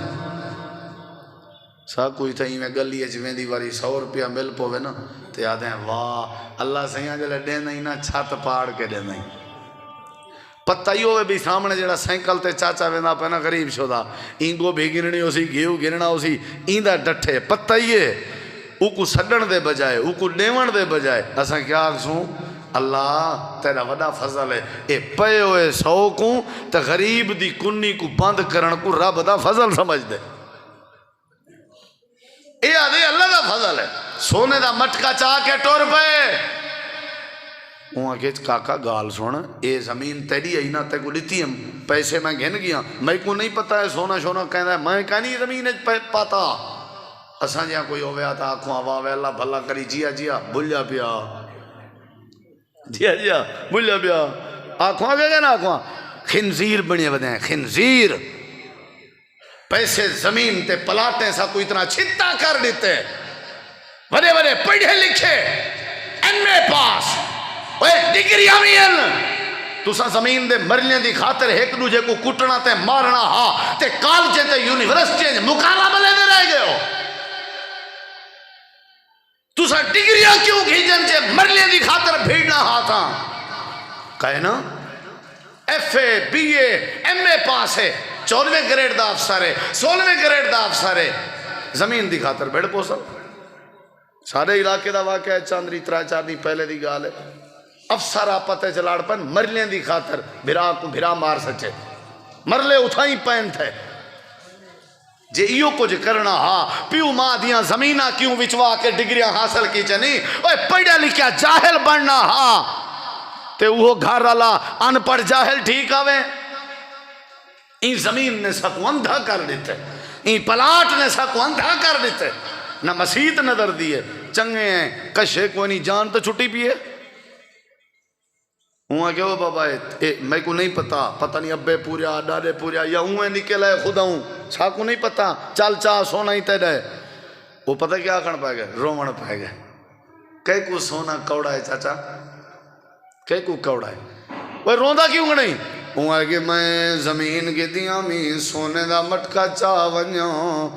S1: سا کوئی تھا ہی میں گلی اجویں دیواری 100 روپیہ مل پوے نا تے آدھے ہیں واہ اللہ سیاں جلے دے نہیں نا چھت پاڑ کے دے نہیں پتہ ہی ہوئے بھی سامنے جڑا سینکل تے چاچا ویندہ پہنا غریب شدہ اینگو بھی گرنی ہو سی گھیو گرنا ہو سی ایندہ ڈٹھے پتہ ہی ہے او کو سڈن دے بجائے او کو ڈیون دے بجائے اساں کیا آگسوں اللہ تیرا وڈا فضل ہے اے پے ہوئے 100 کو تے غریب دی کنی کو بند کرن کو رب دا فضل سمجھ دے اے آدھے اللہ دا فضل ہے سونے دا مٹکا چاہ کے ٹور پہ وہاں کہ کاکا گال سونا اے زمین تیری آئی نا تے کو لیتی ہم پیسے میں گھن گیا میں کو نہیں پتا ہے سونا شونا کہنا ہے میں کہنی زمین پاتا اساں جہاں کوئی ہوئے آتا آنکھوں آواوے اللہ بھلا کری جیا جیا بھلیا پیا جیا جیا بھلیا پیا آنکھوں آگے گئے نا آنکھوں خنزیر بڑھے بدے ہیں خنزیر پیسے زمین تے پلاٹیں سا کوئی اتنا چھتا کر دیتے بڑے بڑے پڑھے لکھے ان میں پاس ڈگری آمین تو سا زمین دے مرلیں دی خاطر ایک دوجہ کو کٹنا تے مارنا ہاں تے کالجیں تے یونیورسٹیں مکالا بلے دے رہ گئے ہو تسا ڈگریاں کیوں گھیجن چے مرلے دی خاطر بھیڑنا ہاتھا کہے نا F A B A M A pass ہے 14ویں گریڈ دا افسر ہے 16ویں گریڈ دا افسر ہے زمین دی خاطر بھیڑ پوسا سارے علاقے دا واقعہ ہے چاندری 3-4 دن پہلے دی گال ہے افسر آپتے چلاڑ پن مرلیں دی خاطر بھرا کو بھرا مار سچے مرلے اتھائیں پین تھے جے ایو کچھ کرنا ہاں پیو ماں دیاں زمینہ کیوں وچوا کے ڈگریاں حاصل کی چنی اوہ پڑھا لکھیا جاہل بننا ہاں تے وہ گھر اللہ ان پڑھ جاہل ٹھیک آوے این زمین نے سکو اندھا کر دیتے این پلاٹ نے سکو اندھا کر دیتے نہ مسیت نظر دیے چنگے ہیں کشے کوئی نہیں جان تو چھٹی پیے ہوں کہ وہ بابا میں کو نہیں پتہ نہیں ابے پوریا ڈاڈے پوریا یا ہوں نکل ہے خدا ہوں چھا کو نہیں پتہ چال چاہ سونا ہی تیڑا ہے وہ پتہ کیا کھڑ پائے گئے رومن پائے گئے کئی کو سونا کوڑا ہے چاچا کئی کو کوڑا ہے وہ روندہ کیوں نہیں ہوں کہ میں زمین کی دیاں میں سونے دا مٹکا چاہ ونیوں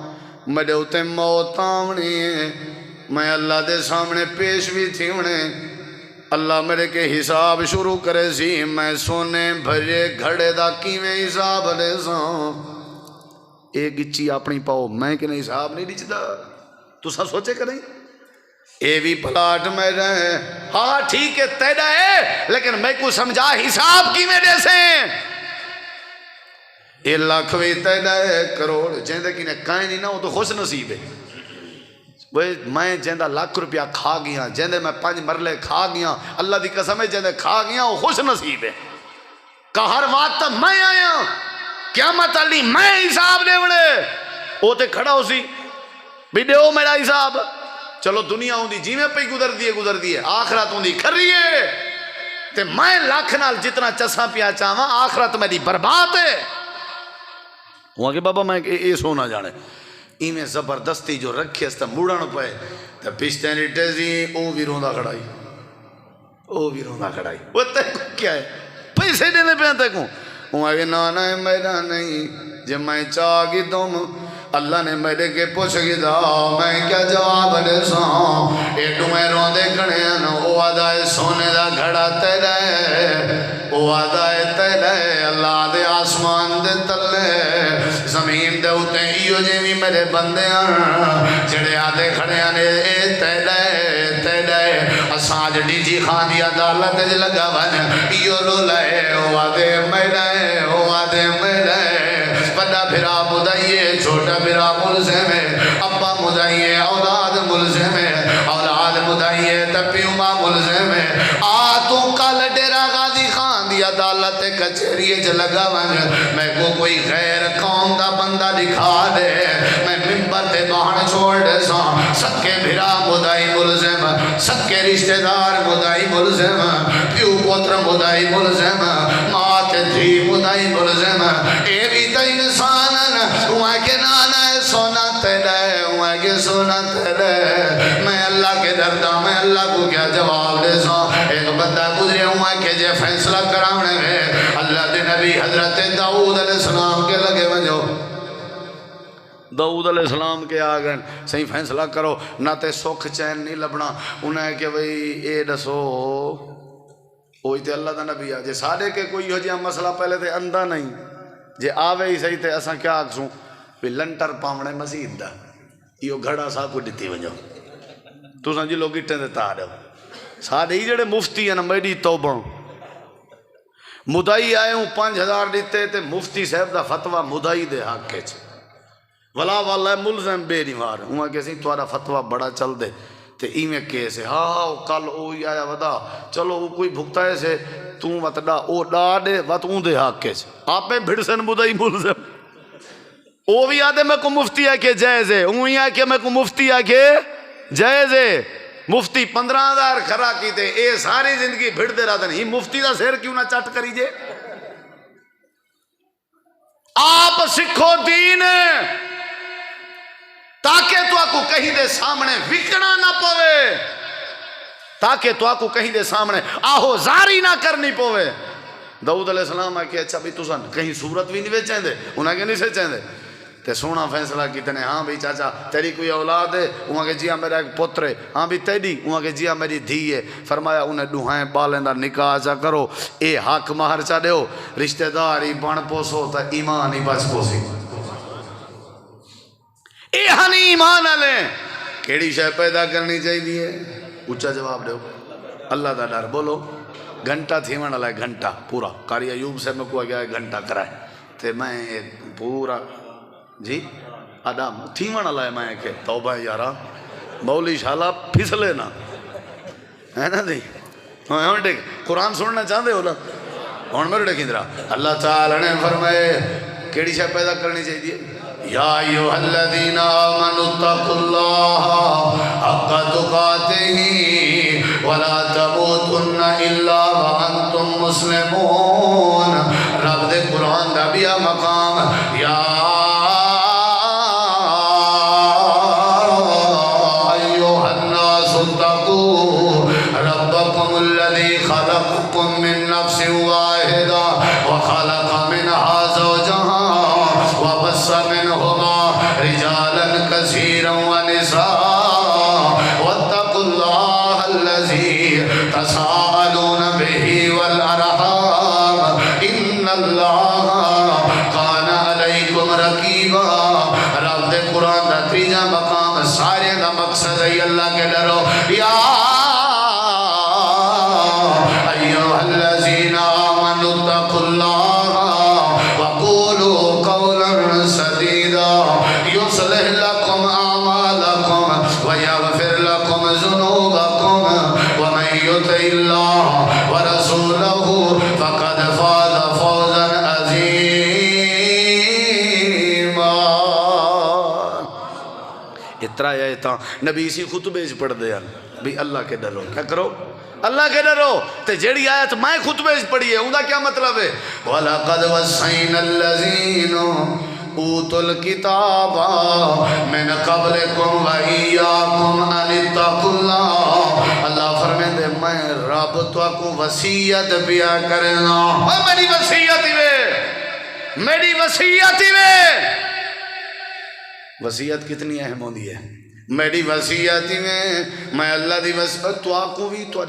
S1: میرے اتے موت آونی ہے میں اللہ دے سامنے پیش بھی تھی انہیں اللہ میرے کے حساب شروع کرے سی میں سونے بھرے گھڑے دا کیویں حساب لے ساں ایک گچی اپنی پاؤ میں کہ نہیں حساب نہیں ڈچدا تو سا سوچے کریں اے بھی پلاٹ میں رہے ہاں ٹھیک ہے تیڑا ہے لیکن میں کو سمجھا حساب کیویں دے سے اے لاکھ بھی تیڑا ہے کروڑ جیندے کی نے کائیں نہیں نہ وہ تو خوش نصیب ہے میں جیندہ لاکھ روپیہ کھا گیا جیندے میں 5 مرلے کھا گیا اللہ دی قسم ہے جیندے کھا گیا وہ خوش نصیب ہے کہ ہر وقت میں آیا قیامت علی میں حساب دے بڑے وہ تے کھڑا ہو سی بھی دیو میرا حساب چلو دنیا ہوں دی جی میں پہ گزر دیئے آخرت ہوں دی کر رہی ہے تے میں لاکھ نال جتنا چسا پیا چاہاں آخرت میری برباد ہے وہاں کہ بابا میں یہ سونا جانے ایمیں زبردستی جو رکھے اس تا موڑن پائے تا پشتینی ٹیزی او بھی روندہ کھڑائی وہ تیکو کیا ہے پیسے دینے پہ تیکو وہاں کہ نانا ہے میرا نہیں جب میں چاہ گی تم اللہ نے میرے کے پوچھ گی دا میں کیا جواب دے ساں اے تمہیں روندے کھڑے ہیں او آدھائے سونے دا گھڑا تیرے او آدھائے تیرے اللہ دے آسمان دے تلے زمین دے ہوتے ایو جیوی میرے بندے ہیں جڑے آدھے کھڑے ہیں اے تیرے اساج ڈی جی خان دی عدالت جے لگا بن ایو لو لائے او آدھے میرے بڑا بھرا مدائیے چھوٹا بھرا ملزم ہے ابا مدائیے اولاد ملزم ہے اولاد مدائیے تپیوما ملزم ہے تو کل ڈیرا غازی خان دی عدالت کچھریے چ لگا میں کو کوئی غیر قوم دا بندہ دکھا دے میں ممبر تے باہن چھوڑ دے ساں سکے بھرا مدائی ملزم سکے رشتہ دار مدائی ملزم پیو پوتر مدائی ملزم مات دھی مدائی ملزم اے بھی تا انسانن وہاں کے نانا ہے سونا تیرے وہاں کے سونا تیرے میں اللہ کے دردہ میں اللہ کو کیا جواب دے ساں ایک بندہ گزرے ہوا کہ جے فیصلہ کراؤنے میں اللہ دے نبی حضرت داؤد علیہ السلام کے لگے ونجو داؤد علیہ السلام کے آگن صحیح فیصلہ کرو نہ تے سکھ چین نہیں لبنا انہیں کہ بھئی اے دسو اوہی تے اللہ دا نبی آجے ساڑھے کے کوئی ہو جیا مسئلہ پہلے تے اندھا نہیں جے آوے ہی صحیح تے اساں کیا آکسوں بھی لنٹر پاونے مزید دا یہ گھڑا سا کو دیتی ونجو تو سنجی لوگ اٹھیں دے تاڑے ساڑھے ہی جڑے مفتی ہیں نا میری توبہ مدائی آئے ہوں 5000 دیتے تے مفتی صاحب دا فتوہ مدائی دے حق کے چھے ولا واللہ ملزم بے نیوار ہوں کسی توارا فتوہ بڑا چل دے تے ایمیں کیسے ہاں کل اوہی آیا ودا چلو وہ کوئی بھگتا ہے سے توں وط ڈا او ڈا دے وط اون دے حق کے چھے آپ میں بھڑسن مدائی ملزم او بھی آدھے میں کو مفتی ہے کہ جائز ہے اوہی ہے کہ میں کو مفتی ہے کہ جائز ہے مفتی 15,000 کھرا کی تے اے ساری زندگی بھڑ دے رہا دن ہی مفتی دا سیر کیوں نہ چٹ کری جے آپ سکھو دین تاکہ تو آپ کو کہیں دے سامنے وکڑا نہ پوے تاکہ تو آپ کو کہیں دے سامنے آہو زاری نہ کرنی پوے داؤد علیہ السلام آکے اچھا بھی تو سن کہیں صورت بھی نہیں چاہیں دے انہیں کہ نہیں سے چاہیں دے تے سونا فیصلہ کیتے ہاں بھی چاچا تیری کوئی اولاد ہے؟ وہاں کہ جی ہاں میرا ایک پتر ہے۔ ہاں بھی تیری؟ وہاں کہ جی ہاں میری دھی ہے۔ فرمایا انہیں ڈوہائیں بالیں دا نکاح چا کرو، اے حق مہر چا دیو، رشتہ داری بن پوسو تا ایمان ہی بچ پوسی۔ اے ہنی ایمان آلے کیڑی شے پیدا کرنی چاہیے؟ اچھا جواب دیو، اللہ دا ڈر۔ بولو گھنٹہ تھیون والا ہے، گھنٹہ پورا۔ قاری ایوب سے میں کو گیا ہے گھنٹہ کرائے تے میں پورا جی آدم تھیون والا ہے۔ میں کہ توبہ یارا مولی شالا پھسلے نا، ہے نا جی؟ ہاں ٹھیک قرآن سننا چاہتے ہو نا؟ ہوں میرے ڈیک اندرا اللہ تعالی نے فرمائے کیڑی شے پیدا کرنی چاہیے؟ یا ایھا الذین آمنوا اتقوا اللہ حق تقاتہ ولا تموتن الا وانتم مسلمون۔ رب دے قرآن دا بھی مقام یا ایھا الناس اتقوا ربکم الذی خلقکم من نفس واحدہ وخلق منہا زوجہا وبث منہما رجالا کثیرا ونساء واتقوا اللہ الذی تساءلون بہ والارحام ان اللہ کان علیکم رقیبا۔ رب دے قرآن دا تیجا مقام سارے دا مقصد ہے اللہ کے ڈرو۔ یا ایھا الذین آمنوا اتقوا اللہ وقولوا قولا سدیدا یصلح لکم اعمالکم ویغفر لکم ذنوبکم ومن یطع اللہ ورسولہ فقد فاز فوزا عظیما۔ اترا آیتاں نبی اسی خطبے پڑھ دے بھی اللہ کے ڈرو۔ کیا کرو؟ اللہ کے ڈرو۔ تے جیڑی آیت میں خطبے پڑھی ہے اوندا کیا مطلب ہے؟ وَلَقَدْ وَصَّيْنَا الَّذِينَ أُوتُوا الْكِتَابَ مِنْ قَبْلِكُمْ وَإِيَّاكُمْ أَنِ اتَّقُوا اللَّهَ۔ اللہ فرمیندے میں رب تو کو وصیت پیا کرنا۔ اور میری وصیت ہی میری وصیت ہی وصیت کتنی اہم ہوندی ہے؟ میری وصیت میں اللہ دی وصیت تو آکو بھی تو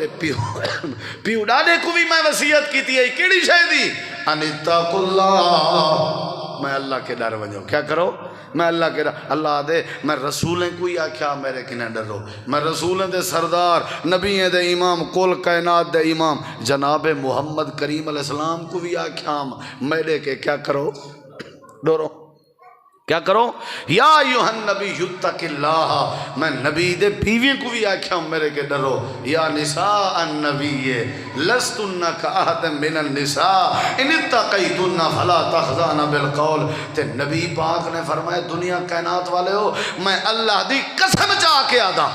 S1: پیو ڈاڈے کو بھی میں وصیت کیتی ہے۔ کیڑی شے دی؟ ان اتقوا اللہ، میں اللہ کے ڈر ونجو۔ کیا کرو؟ میں اللہ کے ڈر۔ اللہ دے میں رسولیں کوئی آکھیا میرے کنے ڈرو، میں رسولیں دے سردار نبییں دے امام کل کائنات دے امام جناب محمد کریم علیہ السلام کو بھی آکھیا میرے کے کیا کرو؟ ڈرو۔ کیا کرو؟ یا ایھا النبی اتق اللہ، میں نبی دے بیوی کو بھی آکھیا میرے کے ڈرو۔ یا نساء النبی لستن کاحد من النساء ان اتقیتن فلا تخضعن بالقول۔ تے نبی پاک نے فرمایا دنیا کائنات والے ہو میں اللہ دی قسم چاہ کے آدھا،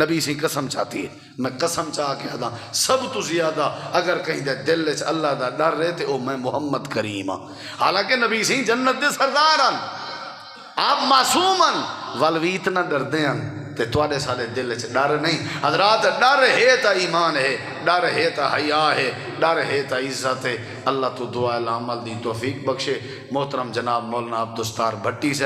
S1: نبی سی قسم چاہتی ہے میں قسم چاہ کے آدھا سب تو زیادہ اگر کہیں دے دل سے اللہ دا ڈر رہے تے او میں محمد کریم ہاں۔ حالانکہ نبی سی جنت دے سردارن آپ معصومن والویت نہ ڈر دیں تے توڑے سارے دل سے ڈر نہیں۔ حضرات ڈر ہے تا ایمان ہے، ڈر ہے تا حیا ہے، ڈر ہے تا عزت ہے۔ اللہ تو دعا العمل دی توفیق بخشے۔ محترم جناب مولانا عبدالستار بھٹی سے